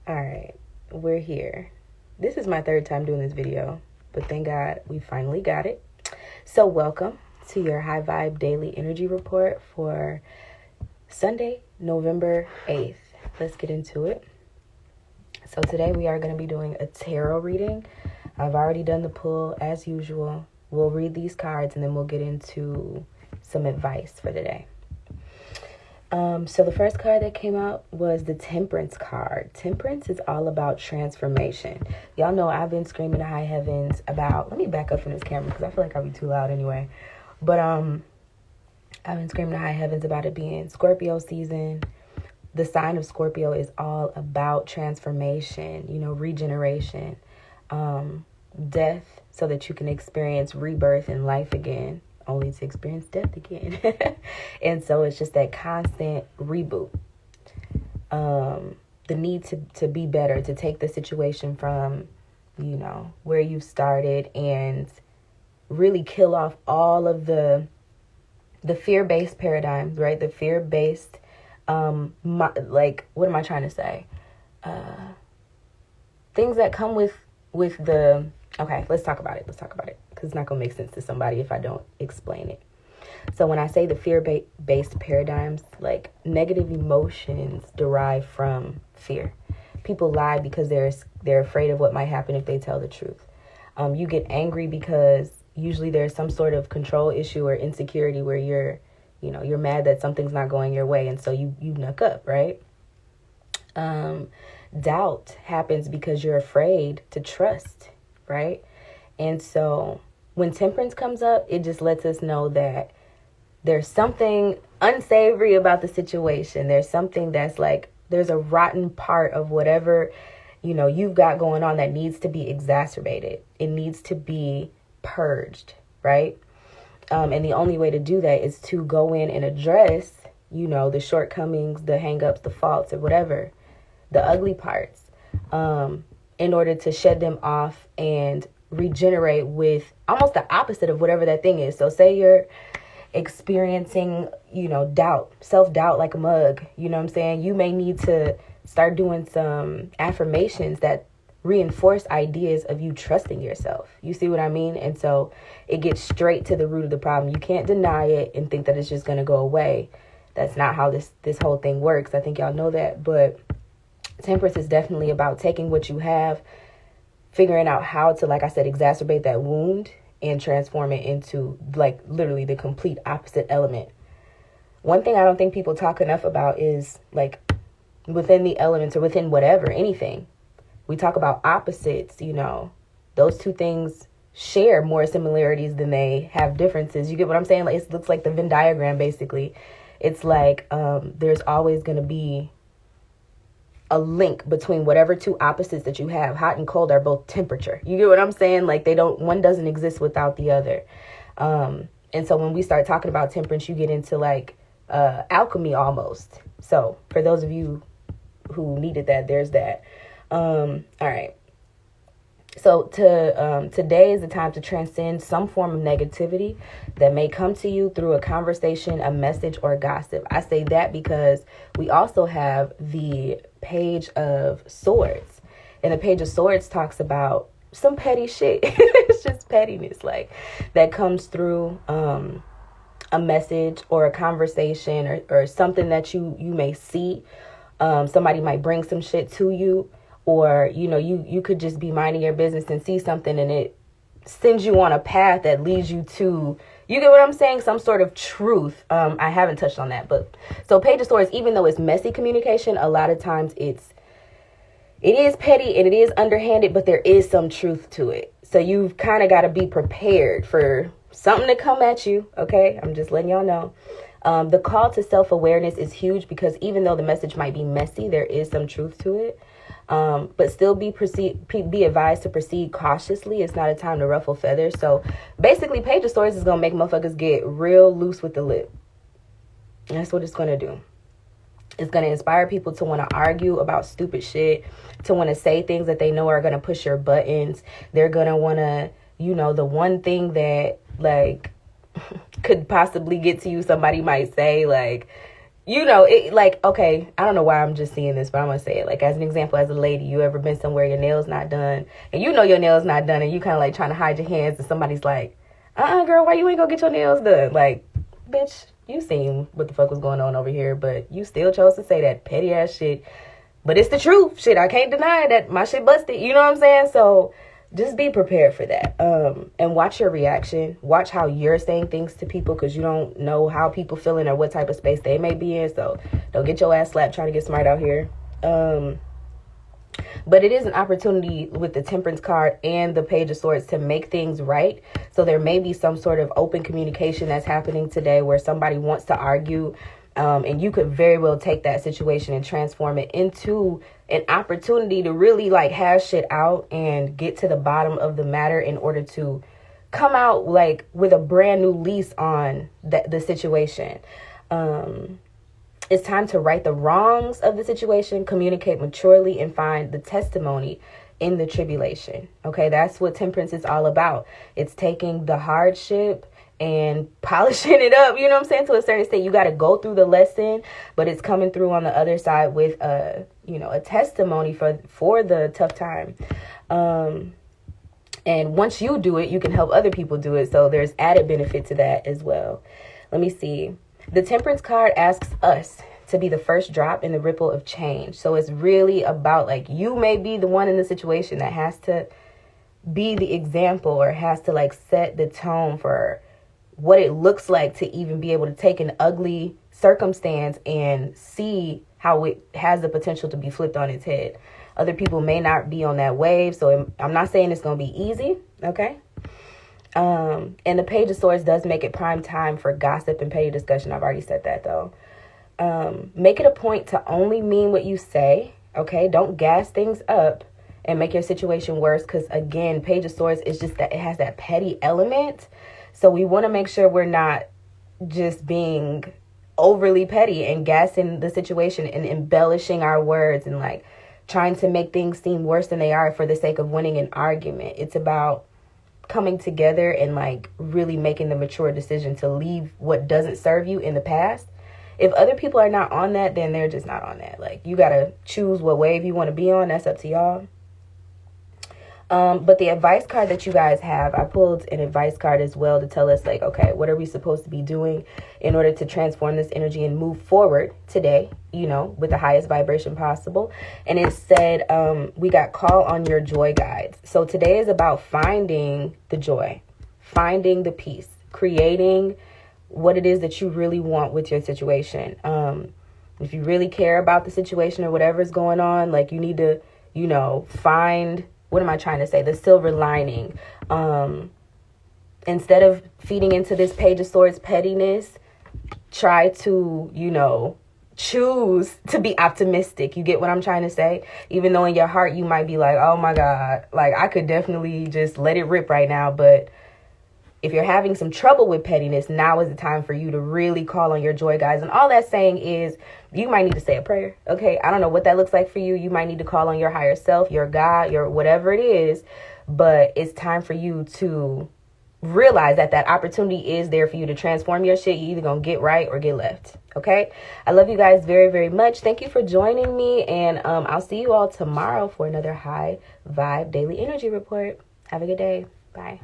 Alright, we're here. This is my third time doing this video, but thank God we finally got it. So welcome to your High Vibe Daily Energy Report for Sunday, November 8th. Let's get into it. So today we are going to be doing a tarot reading. I've already done the pull as usual. We'll read these cards and then we'll get into some advice for the day. So the first card that came out was the Temperance card. Temperance is all about transformation. Y'all know I've been screaming to high heavens about, let me back up from this camera because I feel like I'll be too loud anyway. But I've been screaming to high heavens about it being Scorpio season. The sign of Scorpio is all about transformation, regeneration, death, so that you can experience rebirth in life again, only to experience death again. And so it's just that constant reboot. The need to be better, to take the situation from, where you started and really kill off all of the fear-based paradigms, right? The fear-based, what am I trying to say? Things that come with the, okay, let's talk about it. Because it's not going to make sense to somebody if I don't explain it. So when I say the fear-based paradigms, like negative emotions derive from fear. People lie because they're afraid of what might happen if they tell the truth. You get angry because usually there's some sort of control issue or insecurity where you're mad that something's not going your way. And so you knuck up, right? Doubt happens because you're afraid to trust, right? And so when temperance comes up, it just lets us know that there's something unsavory about the situation. There's something that's like, there's a rotten part of whatever, you've got going on that needs to be exacerbated. It needs to be purged, right? And the only way to do that is to go in and address, the shortcomings, the hangups, the faults, or whatever, the ugly parts, in order to shed them off and regenerate with almost the opposite of whatever that thing is. So say you're experiencing, doubt, self-doubt like a mug, you know what I'm saying? You may need to start doing some affirmations that reinforce ideas of you trusting yourself. You see what I mean? And so it gets straight to the root of the problem. You can't deny it and think that it's just going to go away. That's not how this whole thing works. I think y'all know that. But temperance is definitely about taking what you have, figuring out how to, like I said, exacerbate that wound and transform it into like literally the complete opposite element. One thing I don't think people talk enough about is like within the elements or within whatever, anything. We talk about opposites, those two things share more similarities than they have differences. You get what I'm saying? Like it looks like the Venn diagram, basically. It's like there's always going to be a link between whatever two opposites that you have. Hot and cold are both temperature. You get what I'm saying? Like one doesn't exist without the other. And so when we start talking about temperance, you get into like alchemy almost. So for those of you who needed that, there's that. All right. So today is the time to transcend some form of negativity that may come to you through a conversation, a message, or gossip. I say that because we also have the Page of Swords. And the Page of Swords talks about some petty shit. It's just pettiness, like that comes through a message or a conversation or something that you may see. Somebody might bring some shit to you. Or, you could just be minding your business and see something and it sends you on a path that leads you to, you get what I'm saying? Some sort of truth. I haven't touched on that. But so Page of Swords, even though it's messy communication, a lot of times it is petty and it is underhanded, but there is some truth to it. So you've kind of got to be prepared for something to come at you. Okay, I'm just letting y'all know. The call to self-awareness is huge because even though the message might be messy, there is some truth to it. But still be advised to proceed cautiously. It's not a time to ruffle feathers. So basically, Page of Swords is going to make motherfuckers get real loose with the lip. That's what it's going to do. It's going to inspire people to want to argue about stupid shit, to want to say things that they know are going to push your buttons. They're going to want to, the one thing that like could possibly get to you, somebody might say like, it like, okay, I don't know why I'm just seeing this, but I'm gonna say it. Like, as an example, as a lady, you ever been somewhere your nails not done, and your nails not done, and you kind of like trying to hide your hands, and somebody's like, girl, why you ain't gonna get your nails done? Like, bitch, you seen what the fuck was going on over here, but you still chose to say that petty ass shit. But it's the truth. Shit, I can't deny that my shit busted. You know what I'm saying? So just be prepared for that. And watch your reaction. Watch how you're saying things to people, because you don't know how people feeling or what type of space they may be in. So don't get your ass slapped trying to get smart out here. But it is an opportunity with the Temperance card and the Page of Swords to make things right. So there may be some sort of open communication that's happening today where somebody wants to argue. And you could very well take that situation and transform it into an opportunity to really like hash shit out and get to the bottom of the matter in order to come out like with a brand new lease on the situation. It's time to right the wrongs of the situation, communicate maturely, and find the testimony in the tribulation. Okay, that's what Temperance is all about. It's taking the hardship and polishing it up, you know what I'm saying? To a certain extent, you got to go through the lesson, but it's coming through on the other side with a testimony for the tough time. And once you do it, you can help other people do it. So there's added benefit to that as well. Let me see. The Temperance card asks us to be the first drop in the ripple of change. So it's really about like, you may be the one in the situation that has to be the example or has to like set the tone for what it looks like to even be able to take an ugly circumstance and see how it has the potential to be flipped on its head. Other people may not be on that wave, so I'm not saying it's going to be easy, okay? And the Page of Swords does make it prime time for gossip and petty discussion. I've already said that, though. Make it a point to only mean what you say, okay? Don't gas things up and make your situation worse, because, again, Page of Swords is just that it has that petty element. So we want to make sure we're not just being overly petty and gassing the situation and embellishing our words and like trying to make things seem worse than they are for the sake of winning an argument. It's about coming together and like really making the mature decision to leave what doesn't serve you in the past. If other people are not on that, then they're just not on that. Like, you got to choose what wave you want to be on. That's up to y'all. But the advice card that you guys have, I pulled an advice card as well to tell us like, okay, what are we supposed to be doing in order to transform this energy and move forward today, with the highest vibration possible. And it said, we got call on your joy guides. So today is about finding the joy, finding the peace, creating what it is that you really want with your situation. If you really care about the situation or whatever is going on, like you need to, find, what am I trying to say? The silver lining. Instead of feeding into this Page of Swords pettiness, try to, choose to be optimistic. You get what I'm trying to say? Even though in your heart you might be like, oh my God, like I could definitely just let it rip right now. But if you're having some trouble with pettiness, now is the time for you to really call on your joy guides. And all that's saying is you might need to say a prayer. Okay, I don't know what that looks like for you. You might need to call on your higher self, your God, your whatever it is. But it's time for you to realize that opportunity is there for you to transform your shit. You're either going to get right or get left. Okay, I love you guys very, very much. Thank you for joining me. And I'll see you all tomorrow for another High Vibe Daily Energy Report. Have a good day. Bye.